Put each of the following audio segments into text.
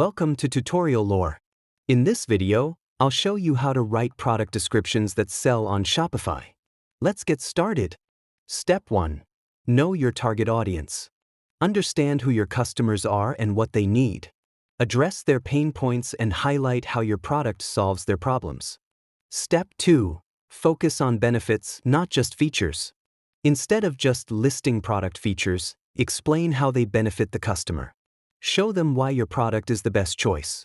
Welcome to Tutorial Lore. In this video, I'll show you how to write product descriptions that sell on Shopify. Let's get started. Step 1. Know your target audience. Understand who your customers are and what they need. Address their pain points and highlight how your product solves their problems. Step 2. Focus on benefits, not just features. Instead of just listing product features, explain how they benefit the customer. Show them why your product is the best choice.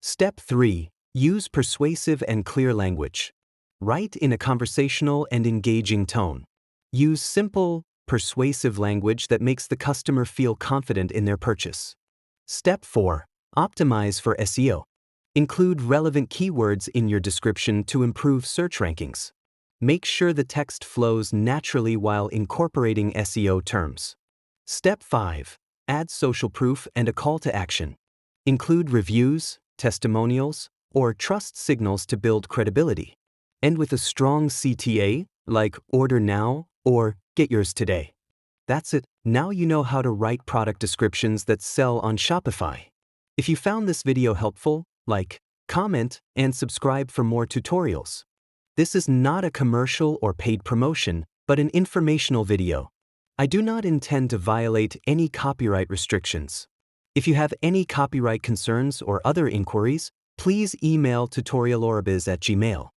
Step 3. Use persuasive and clear language. Write in a conversational and engaging tone. Use simple, persuasive language that makes the customer feel confident in their purchase. Step 4. Optimize for SEO. Include relevant keywords in your description to improve search rankings. Make sure the text flows naturally while incorporating SEO terms. Step 5. Add social proof and a call to action. Include reviews, testimonials, or trust signals to build credibility. End with a strong CTA, like order now or get yours today. That's it. Now you know how to write product descriptions that sell on Shopify. If you found this video helpful, like, comment, and subscribe for more tutorials. This is not a commercial or paid promotion, but an informational video. I do not intend to violate any copyright restrictions. If you have any copyright concerns or other inquiries, please email tutoriallorebiz@gmail.com.